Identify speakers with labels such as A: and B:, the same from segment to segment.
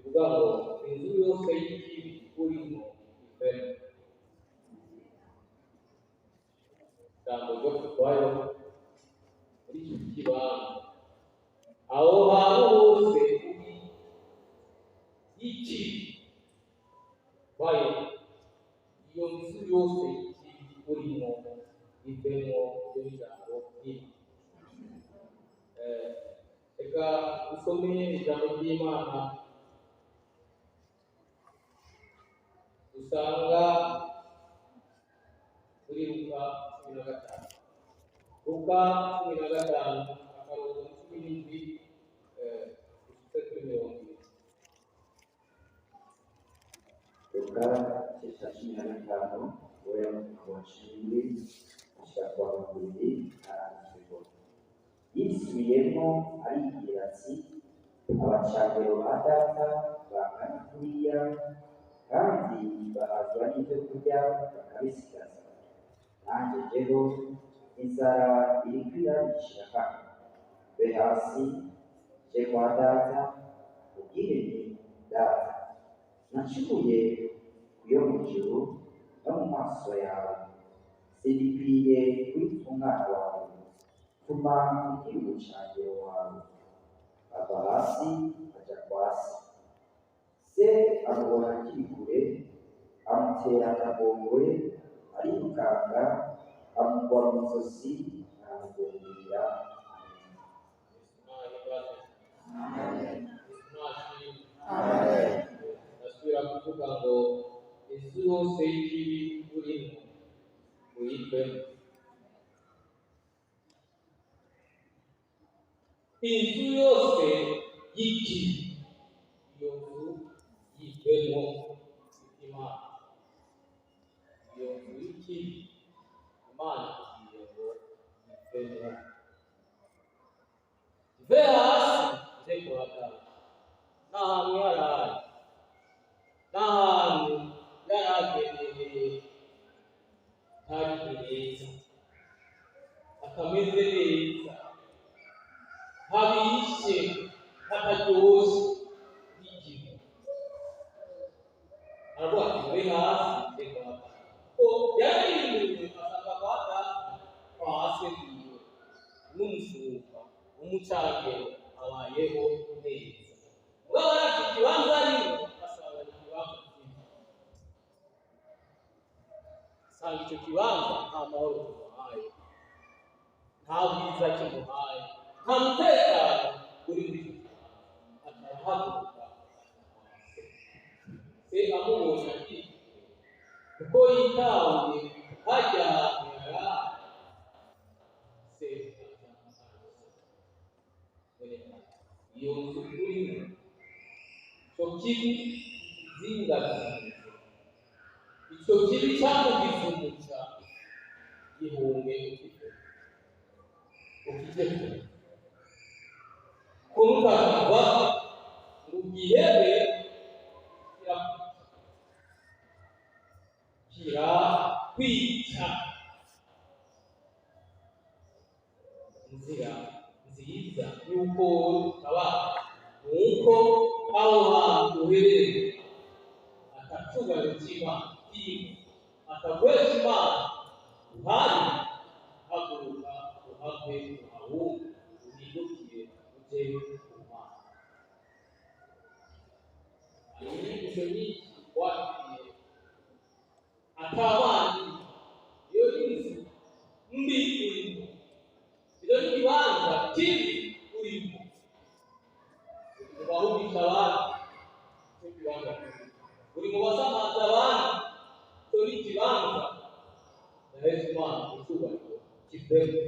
A: Ugabo inzu yose y'ikibi urimo ifeme ijambo ryo kurwayo muri icyo kibanza aho hantu hose uri y'ikibi bayo iyo nzu yose y'ikibi urimo ifemo iyo ijambo ry'Imana. Reka usome ijambo ry'Imana usanga kuri Luka 15. Luka 15 akarongo 17
B: Luka 15 guhera ku wa 10 kugera ku wa 20 aranditswe. Yisubiyemo aribwira ati abacambero ba data bangana kuriya kandi bahazwa n'ibyo kurya bakabisigaza, nanjye rero inzara iri kwirabishira hano. Be hasi je kwa data ubwire nti data, nacukuye kuyo mu ijuru no mu maso yawe, sibikwiye kwita umwana wawe, tuma ugira ubucangiro wawe. Ava hasi aja kwa se. Se amubona akiri kure, amutera akagongwe, arikanga amugwa mu izosi, aramugundira.
A: Nasubira kuvuga ngo inzu yose y'ikibi urimo uyivemo. Inzu yose y'ikibi iyo nzu yivemo Imana. Iyo nzu y'ikibi Imana igiye ngo yivemo. Ve hasi ze kuhagana n'ahantu yaraye, n'ahantu yarageneye hari heza, akameze neza, habishe hataryoshe igihe. Aravuga ati ve hasi ze kuhagana. Yaririmbuye asanga kwa data kwa se wiwe n'umushumba umucangero abayeho neza. Ubwo bari ikibanza arimo asanga ikibanza cyiza. Asanga icyo kibanza nta mahoro kimuhaye, nta bwiza kimuhaye, nta mutekano uri muri icyo kibanza. Akarahaguruka se amubonye ati kuko yitahuye hajya ahantu yaraye. Se iyo nzu urimo icyo kibi zingazinze, icyo kibi cyamugize umuca, gihunge ukijye kumukava ngo ugihebe kirakwica. Inzira nziza y'uko aba nuko aho hantu uherereye atacubahiro cy'Imana atagwesha Imana uhari, haguruka uhave uhahunge uhindukire ujye ku Mana. Inyigisho nyinshi wakiriye atabandi iyo inzu mbi urimo, iyo kibanza kibi urimo, ubahugisha abandi cyo kibanza uri mu basamaza abandi cyo ni kibanza naheze Imana icyubahiro kivemo.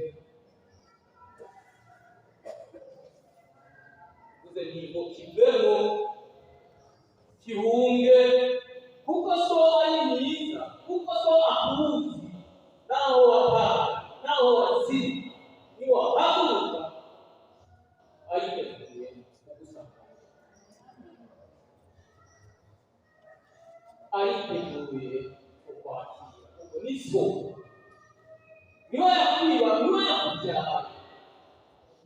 A: Uze ntigo kivemo kihunge, kuko so ari mwiza, kuko so akuzi, naho wapanga naho waziri niwahaguruka ayiteguye kugusanga, ayiteguye kukwakira. Ubwo ni so niba yakwiba, niba yakubyaye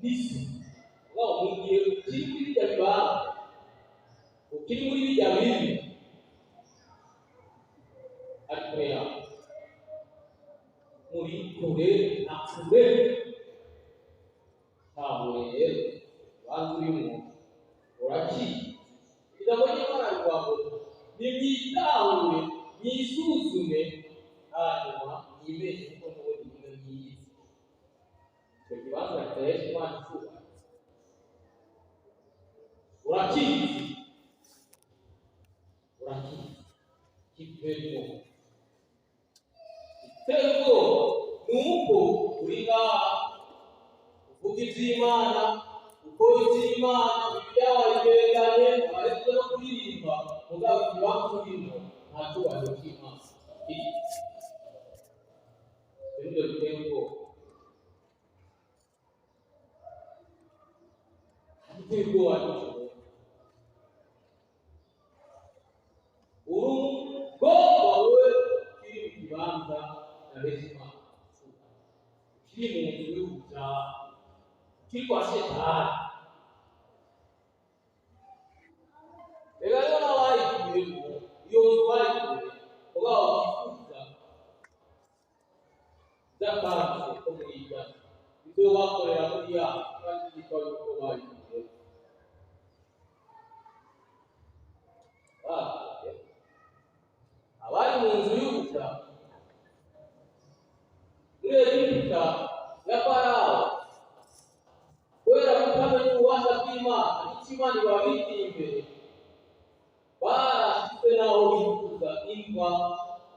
A: ni so. Ubwo mu gihe ukiri kuri ibyo bibanza kiri muri bijya bibi ariko ya muri kure na kure ntabwo rero bantu urimo uraki ijambo ry'Imana rivuga ngo nimwitahure mwisuzume hanyuma mwimenye uko mubona ibintu byiza. Icyo kibanza giteye Imana izuba urakizi kivemo itego nuko uri ngaha uvuga iby'Imana ukora iby'Imana ibyawabigereranye abaretse no kuririmba mugabo ikibanza urimo nta cyubahiro cy'Imana ibyo biteye ubwoba biteye ubwoba wowe kiri mu kibanza cya Imana kiri mu nzu y'ubutaha kiri kwa Shetani. Reka rero n'abayikuyemo iyo nzu bayikuye ubwabo bifuza by'akanzu ko muri iyi gasi ibyo bakorera muri ya kandi byitwa yuko bayikuye abari mu nzu y'ubutaha muri Egiputa ya Farawo kubera kutamenya ububasha bw'Imana n'icyo Imana ibabitiye imbere barashyize n'aho bifuza imva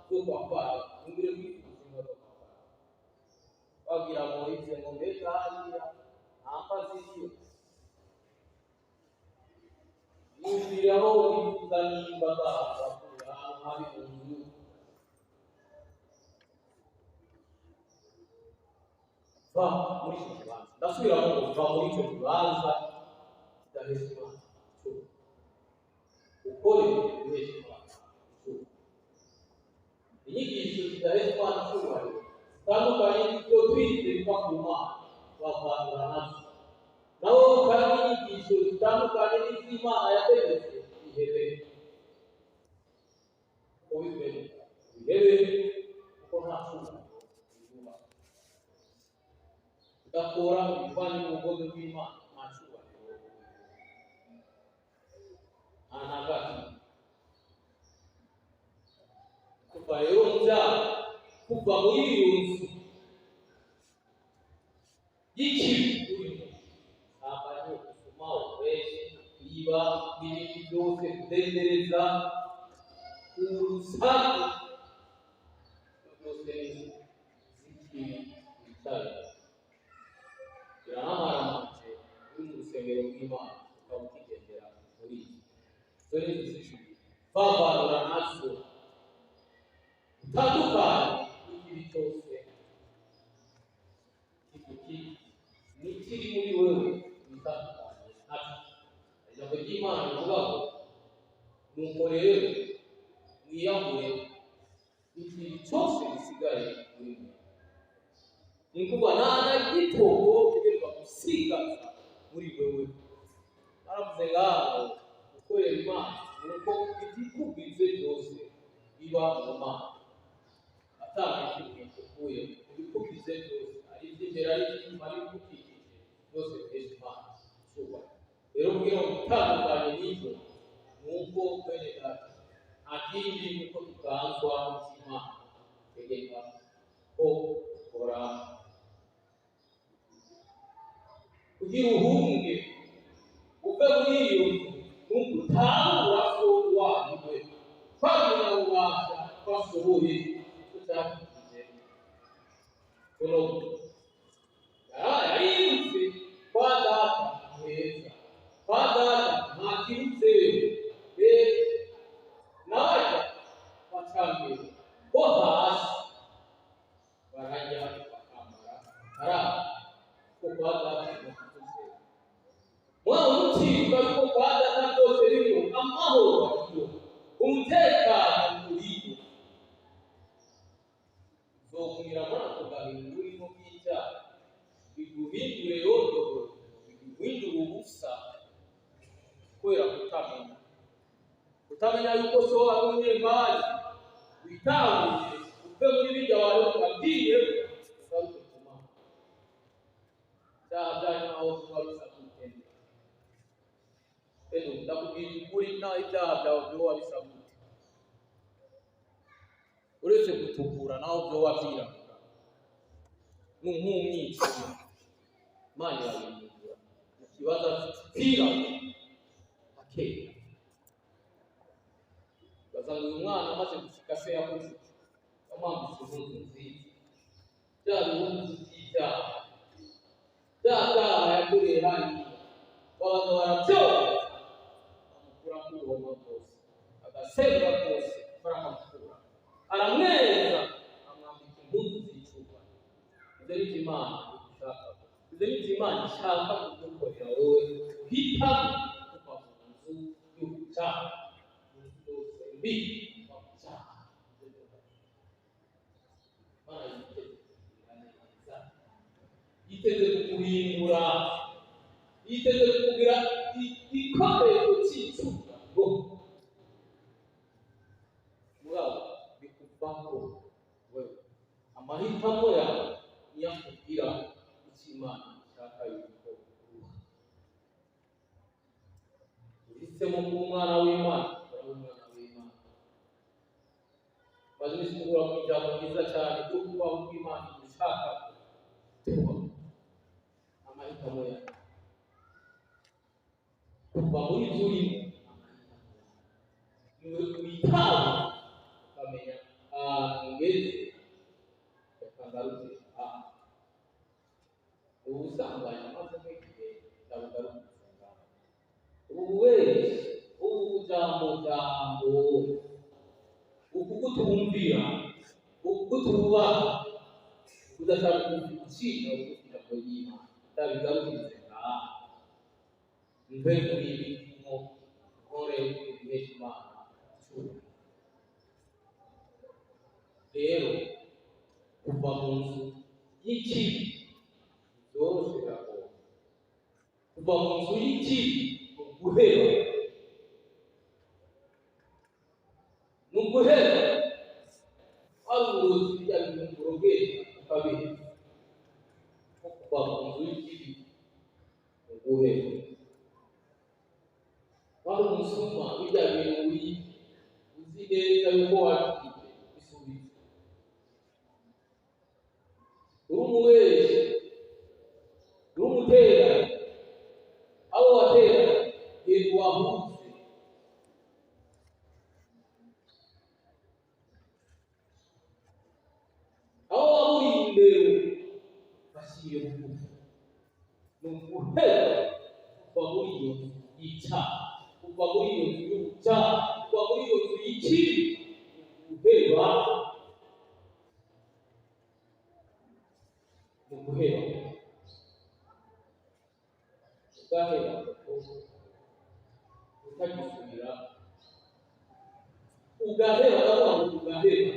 A: zo kwa Farawo imbere kwifuza imva zo kwa Farawo babwira Moise ngo mbega hariya nta mva ziriyo yumviraho bifuza n'imva zabo bakurira ahantu hari mu nzu va muri icyo kibanza ndasubiramo ngo va muri icyo kibanza kidahesha Imana ukore ibihesha Imana inyigisho zidahesha Imana icyubahiro zitandukanye n'ibyo twize biva ku Mana bavandura nazo naho kandi inyigisho zitandukanye n'iz'Imana yategetse ihebe ubibere ihebe kuko nta cyubahiro udakora ibivanye n'ubugozi bw'Imana nta cyubahiro nta na gato kuva rero mu byaha kuva muri iyo nzu y'ikibi urimo ntabwo gusoma ubeshye kwiba n'ibindi byose kudendereza urusaku byose z'ikibi wicaye biranamaramaje uri mu rusengero rw'Imana ukaba ukigendera muri iyi dore zishishuye bavanura nazo utandukanye n'ikibi cyose n'ikiri muri wewe bitandukanye nacyo. Ijambo ry'Imana rivuga ngo nuko rero mwiyambure ikintu cyose gisigaye muri mwe. Ni ukuvuga nta na gitobo utegerezwa gusigaza muri wewe. Baravuze ngaho gukorera Imana ni uko ibikubwize byose biba mu Mana atanga ikintu ukuye ibikubwize byose ari iby'imbere ari iby'inyuma ari ibikukikije byose biteza Imana icyubahiro. Rero kugira ngo utandukanye n'ibyo ni uko bene data nta kindi nuko tuganzwa n'Imana tegeka ko ukora kugira uhunge uve muri iyo nzu nuko utahura ko wanyuwe kwamenya ububasha twasohoye tutakikije kuno yarayibutse kwa data heza kwa data ntakirutseyo najya bacambere ko hasi barajya bakambara araba ko kwa data waba umutima ko kwa data byose biriho amahoro ariyo umutekano uriyo uzokugira muri ako gahinda urimo bw'icyaha biguhindure yondoro biguhindure ubusa kubera kutamenya utamenya yuko so ari umunyembabazi witanguye uve muri bijya wawe wabwiye uzabituma cyajyanye naho tuba bisabutende rero ndakubwira ukuri nta ibyaha byawe byo wabisabute uretse gutukura naho byo wabyirabura nk'umwicanyi Imana yabihindura mu kibazo cy'irabura akera bazanga uyu mwana amaze gushika se yakoze amwambitse impuzu nziza bya bihugu by'ibyaha bya byaha yakoreye hariya babaga barabyoza amukura kuri uwo rwose agasebwa rwose barakamukura aramweza amwambika impuzu z'icupa ibyo ni byo Imana ishaka ibyo ni byo Imana ishaka kugukorera wowe uhita kuva mu nzu y'ubucyaha yiteze kuguhindura yiteze kukugira igikoresho cy'icungo murabo bikuvaho wewe amahitamo yawe niyo akubwira icyo Imana ishaka yuko uba uhisemo kuba umwana w'Imana umwana w'Imana maze nisukura mu ijambo ryiza cyane cyo kubaho kw'Imana ishaka tuba amahitamo yawe kuva muri byo urimo witawe ukamenya ahantu ngeze ukagarukira aha ubu busambanyi amaze nk'igihe ndabugarukira ubu wese ubu jambo uku kutumvira uku kutubaha udashaka gucika ubufira ko y'Imana ndabigarukirize ngaha mve muri ibi mo nkore ibihesha Imana rero kuva mu nzu y'ikibi byoroshye biragoye kuva mu nzu y'ikibi guhera nuguhera aruzi bya bintu rogesha ukabiri kuva mu nzu y'ikibi guhera wari umusuma bijya bintu uzi neza yuko wabifite bisubiza uri umuwezi uri umutera abo watera yego wahutse aho waburi imbere bashyiriye bugufi ni uguhera kuva muri iyo y'icyaha kuva muri iyo nzu y'ubucyaha kuva muri iyo nzu y'ikibi guhera ni uguhera ugahera utagisubira ugahera abantu ugahera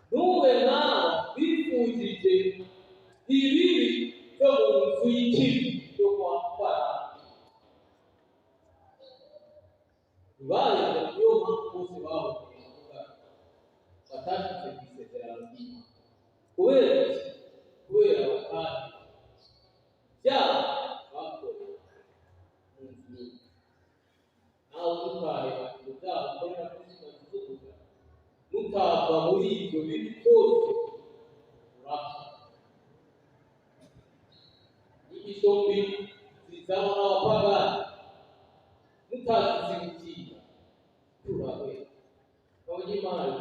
A: ntube nawe bifujije ibibi byo mu nzu y'ikibi byo kwambara baje niyo mpamvu bose bahuriye kuvuga batashyize ku isezerano ry'Imana kubera batari byaba bakoreye mu nzu nawe ukareba ibyaha ukorera kuri sitasiyo z'ubuga nutava muri ibyo bibi byose urapfa inyigisho mbi zizanwa n'abapagani mutazizibukira turabe abanyemari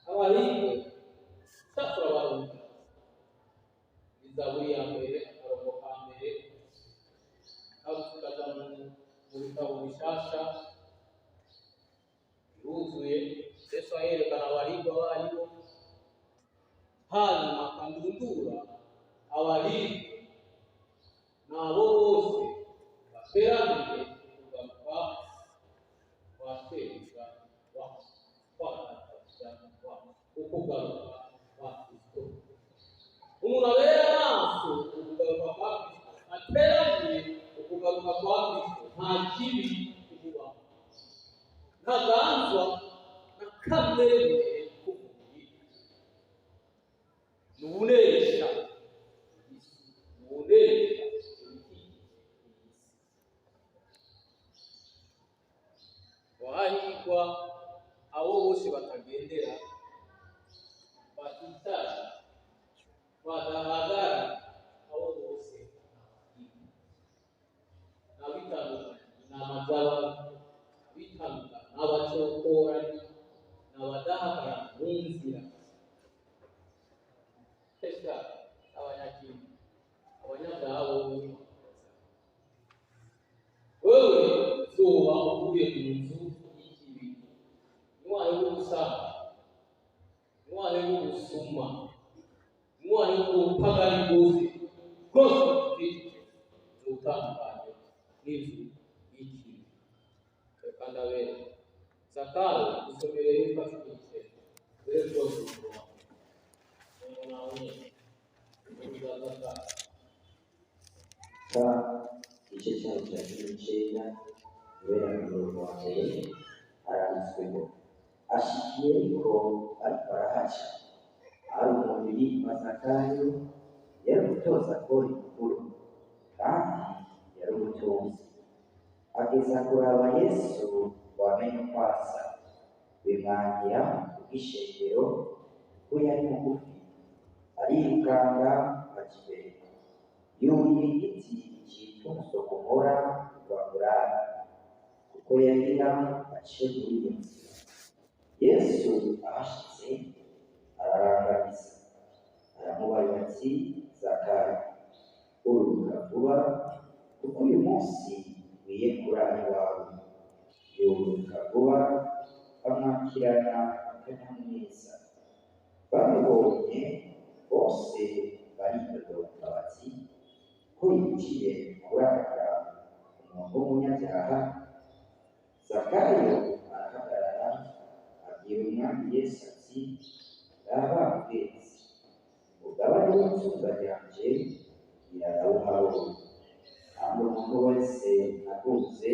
A: abahirwe safura baruka izaburi ya mbere akarongo ka mbere aho tukaja mu bitabo bishasha biruzuye Yesu ayerekana abahirwe abo aribo hanyuma akandundura abahirwe nabo bose bateraniye kugaruka kwa shebuja ukugaruka kwa Kristo umuntu abera amaso ukugaruka kwa Kristo ateraniye ukugaruka kugaruka kwa Kristo nta kibi kimubaho, ntaganzwa na kamere k'umubiri, nunesha wahirwa abo bose batagendera batitara badahagara abo bose n'abitandukanye n'amazaba bitandukanye n'abacokoranye n'abadahagara mu nzira esa abanyakindi abanyabyaha wowe zuba uvuye mu nzu y'ikibi, niwahe w'ubusanga, niwahe w'ubusuma, niwahe w'ubupagani bwose bwose bufite ubutandukanye n'inzu y'ikibi. Reka ndabere Zakayo dusomere Luka 10 rero byose nawe
B: igice cyayo cya 19 guhera ku murongo wa mbere haranditswe ngo ashikiye ariko arahaca hari umuntu yitwa Zakayo, yari umutoza kori mukuru kandi yari umutunzi. Ageza kuraba Yesu wamenye uko asa, bimwangira kubw'ishengero ko yari mugufi, arirukanga ajya imbere yurira igiti cyitwa umusogomora wa murari, kuko yagira aciye muri iyo nzira. Yesu ahashitse ararangamiza, aramubarira ati Zakayo, ururuka vuba, kuko uyu munsi nkwiye kurara iwawe. Yururuka vuba, bamwakirana akanyamuneza. Bamubonye bose baridodomba bati ko yiciye kurara umuntu w'umunyabyaha. Zakayo arahagarara abwira umwami Yesu ati raba mugenzi, umugabane w'intunga yanjye irawuhabonye, kandi umuntu wese aguze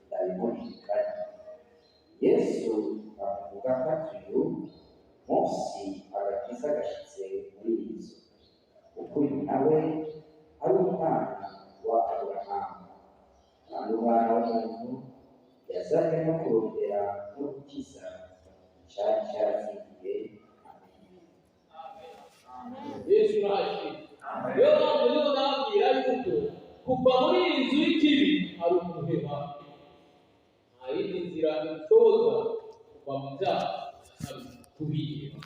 B: ndabimuhindukanye. Yesu amuvuga ko ati uyu munsi agakiza gashyitse muri iyi nzu, kuko uyu nawe ari umwana wa Aburahamu, kandi umwana w'umuntu yazanye no kurondera no gukiza icyari cyarazingiye.
A: Yesu ntacyo rero ntabwo niba nabwira yuko kuva muri iyi nzu y'ikibi ari umuheba, nta yindi nzira ishoboza kuva mu byaha atari kubiheba.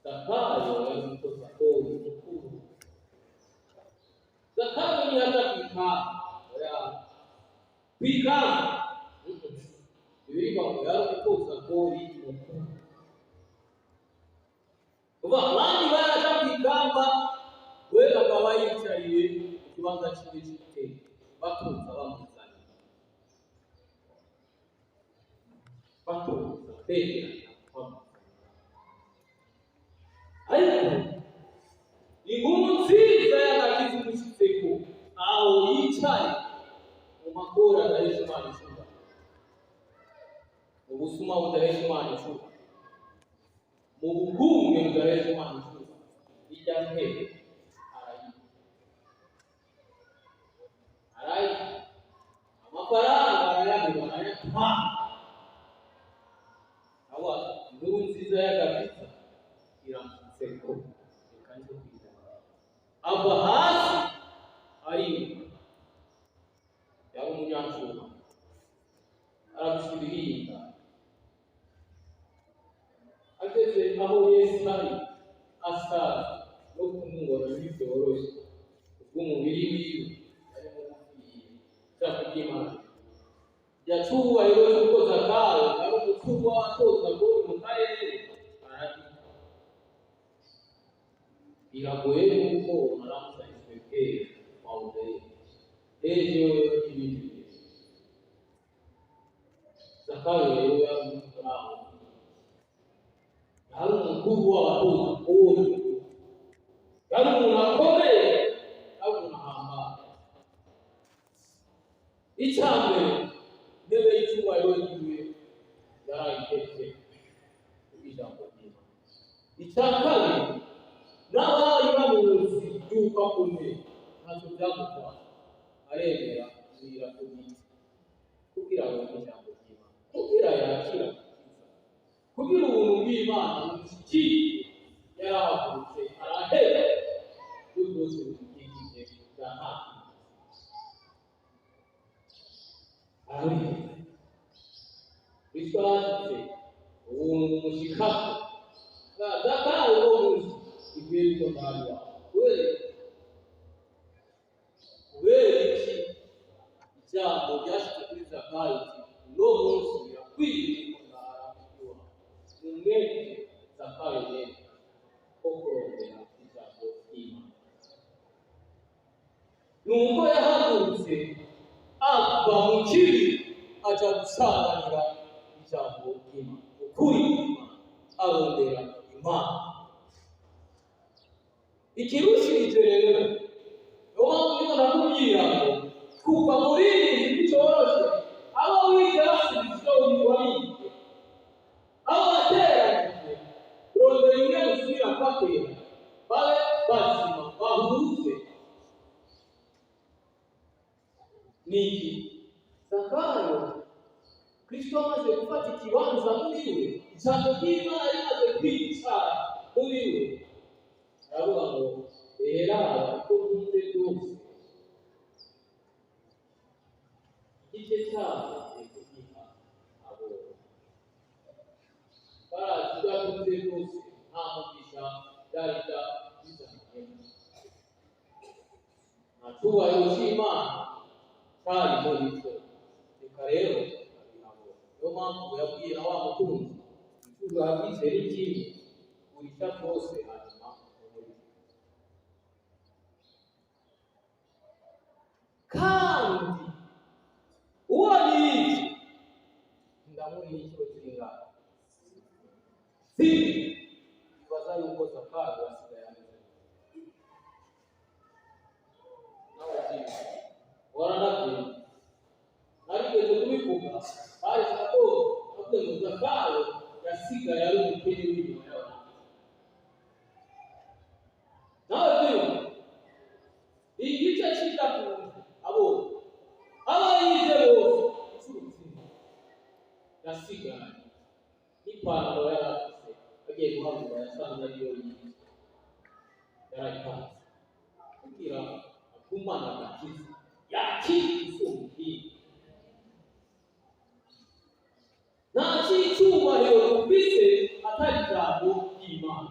A: Zakayo yari umutoza kori mukuru. Zakayo ntiyaza kwikanga ibiribwa ngo yari umutoza kori mukuru. Kuva abandi baraza kwikamba, we akaba yicariye mu kibanza cy'ibiti batunze bamuzanye, batunze begeranya bamuzanye. Ariko inkuru nziza y'agakiza imushyitseko aho yicaye mu makora adahesha Imana icyubahiro, mu busuma budahesha Imana icyubahiro, mu bukungu budahesha Imana icyubahiro, ijya ntebe arayiha amafaranga arayamuha arayatwara. Aho inkuru nziza y'agakiza iramushyitseko reka njye kwitanga, ava hasi ariruka, yari umunyacyuma arabisubiririnda. Ageze aho Yesu ari asaza no kumubona ntibyoroshye, ubw'umubiri wiwe arimo gupfira ijambo ry'Imana. Yacyubahiro cy'uko Zakayo ari umukuru w'abatoza kori mu karere aragita. Biragoye kuko aramusanyijwe kera wawubere ejo ibindi bintu. Zakayo rero yari umukuru aho, yari umukuru w'abatoza kori, yari umuntu akomeye, yari umuntu ahambaye. icyambere ntebe y'icyubahiro yiwe yarayitetse ijambo ry'Imana. Icya kabiri n'abari bamuzi yuko akomeye ntacyo byamutwara aremera kugira kugira ngo ijambo ry'Imana kugira yakira kugira ubuntu bw'Imana bumushyikire yarahagurutse arahera byose bimukikije bya hafi arahera Kristo arashitse ubuntu bumushyikaho zakayo uwo munsi ikwiye gutondarwa kubera iki ijambo ryashyize kuri zakayo uno munsi birakwiriye gutondara iwawe umwete zakayo rero ko kurondera ijambo ry'Imana. Nuko yahagurutse ava mu kibi aja gusanganira ijambo ry'Imana ukuri kw'Imana arondera Imana. Ikirushirije rero niyo mpamvu niba nakubwira ngo kuva muri iyi nticoroshe abo wize basubiza ibyo warize abo wateranyije rondera imwe gusubira kwatera babe bazima bahuze. Niki Zakayo Kristo amaze gufata ikibanza muri we ijambo ry'Imana rimaze kwicara muri we aravuga ngo rero uko nkunze byose igice cyabo kugiha abo barazi ibyo akunze byose nta mugisha byahita bizanira nta cyubahiro cy'Imana cyari muri cyo. Reka rero niyo mpamvu yabwira wa mukunzi icyo wagize n'ikindi urisha rwose hanyuma umuriro kandi uwo yize ndamuri y'icyo kingana ibaza yuko Zakayo asigaye ameze n'abagizi waranabwiye narigeze kubivuga bahise ko avuga ngo Zakayo yasigaye ari umukene w'inyuma y'abantu. Nawe rero igice cy'itatu abo abayize bose yasigaye n'ipantaro yarafise agiye guhaguruka yasanze ariyo yize yarayitanze kugira akumana agakiza yakira isumbuye nta cy'icyubahiro ufise atari ijambo ry'Imana,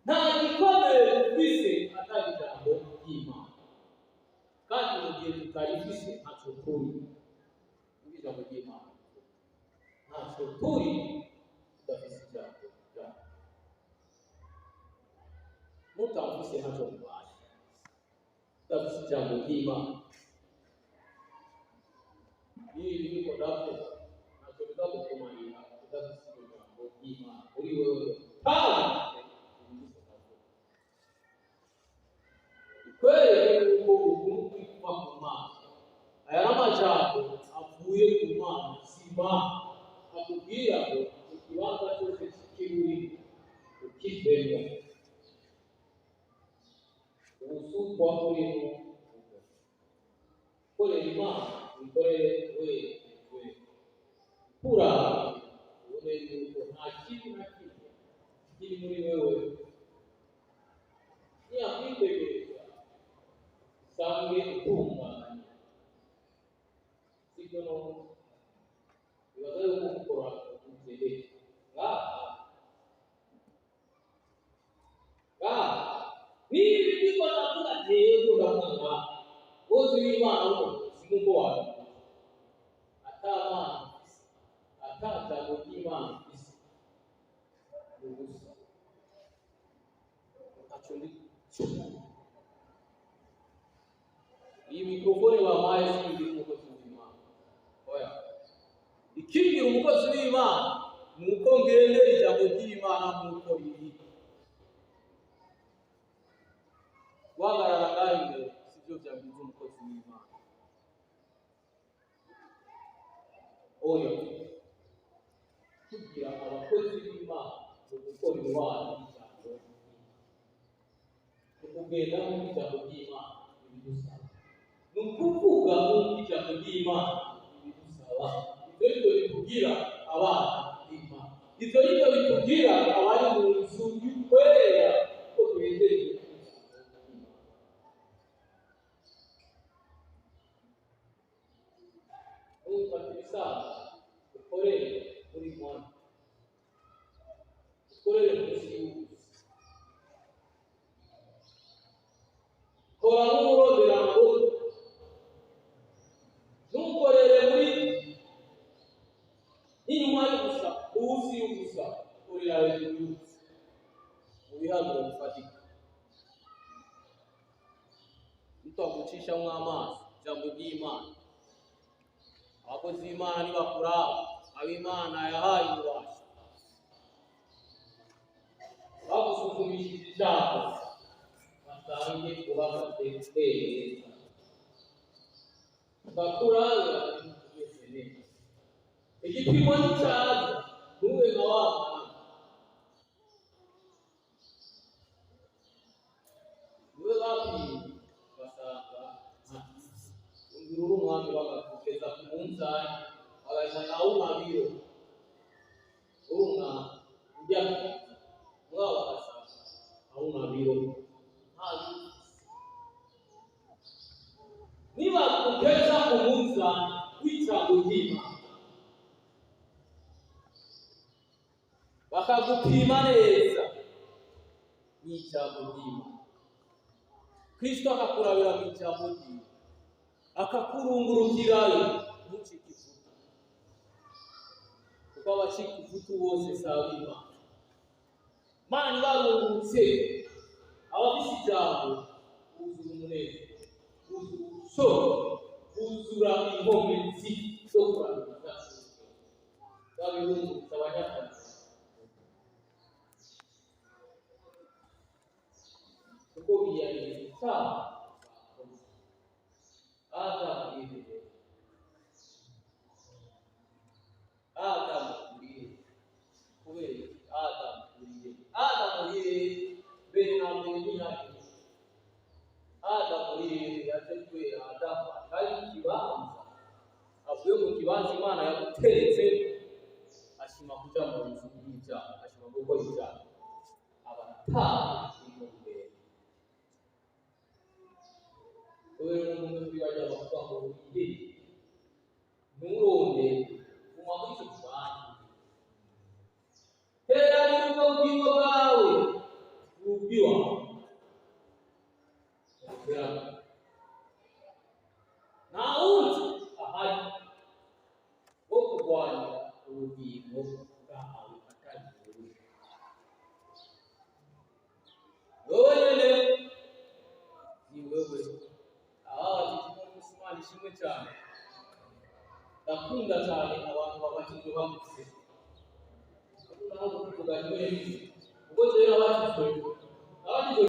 A: nta gikomeye ufise atari ijambo ry'Imana. Kandi mu gihe tutarifise ntacyo turi ijambo ry'Imana ntacyo turi tudafise ijambo ry'Imana mutamufise ntacyo mubaye tudafise ijambo ry'Imana. Hii niko ndapo ntacyo bizagukumarira udafise ijambo ry'Imana uri wewe kweli uko ukuntu kuva ku Mana aya n'amajambo avuye ku Mana siba akubwira ngo ikibanza cyose kiri ukivemo ubusukwa urimo korera Imana wikorere wewe kura ubone yuko nta kintu na kimwe kiri muri wewe niyakwitegereza usange utunganye sibyo no bibaza yuko gukora ubyereke niba ndiko navuga rero ndamwanga bose w'Imana uko simuko wawe atamana atatago ry'Imana isi ubusa acundi iyi mikrofone bampaye singira umukozi w'Imana oya ikingira umukozi w'Imana nuko ngende ijambo ry'Imana nuko riri wagarara ngaho imbere sibyo byagize umukozi w'Imana oya kugira abakozi b'Imana mu gukora intwaro y'ijambo mu kugenda mu ijambo ry'Imana ibidusaba ni ukuvuga mu ijambo ry'Imana ibidusaba ibyo bitubwira abana b'Imana ibyo nibyo bitubwira abari mu nzu y'ukwera ko twegereye ukorere muri mwana ukorere munsi y'ubusa kora nk'urondera ngo ntukorere muri inyuma y'ubusa ubusi y'ubusa korera hejuru y'ubusa mu biharuro bifatika nitwagucishamo amazi ijambo ry'Imana abakozi b'Imana nibakuraba ab'Imana yahaye ububasha bagusuzumishije ijambo basange ubafate neza bakuranga byose neza igipimo n'icyaza ntube nka wa mwana niwe bapimye basanga uri umwami bagakugeza ku munzani bagahita awumabiro urumwa ujya mwaba bagasanga awumabiro niba kugeza ku munzani w'ijambo ry'Imana bakagupima neza n'ijambo ry'Imana Kristo akakurabira mu ijambo ry'Imana akakurungurukirayo ntucike ivutu kuko abacika ivutu bose saba Imana Imana ibarungurutse abafise ijambo buzura umunezero buzura ubushobozi buzura inkomezi zo kurangiza babirungurutse abanyakazi kuko biyaririza icyaha Adam avuye mu kibanza Imana yaguteretse ashima kuja mu nzu y'ibyaha ashima gukora ibyaha abataha imbere umuntu bibajya bavuga ngo ide nuronde uma muri icyo kibanza hera n'ubwo bw'ingo bwawe ubwiwa nta wundi ahari wo kurwanya ubugingo bwawe atari wowe nyine ni wewe Imana ishimwe cyane ndakunda cyane abantu babatijwe bamutse naho kuvuga ngo ubwo rero abatijwe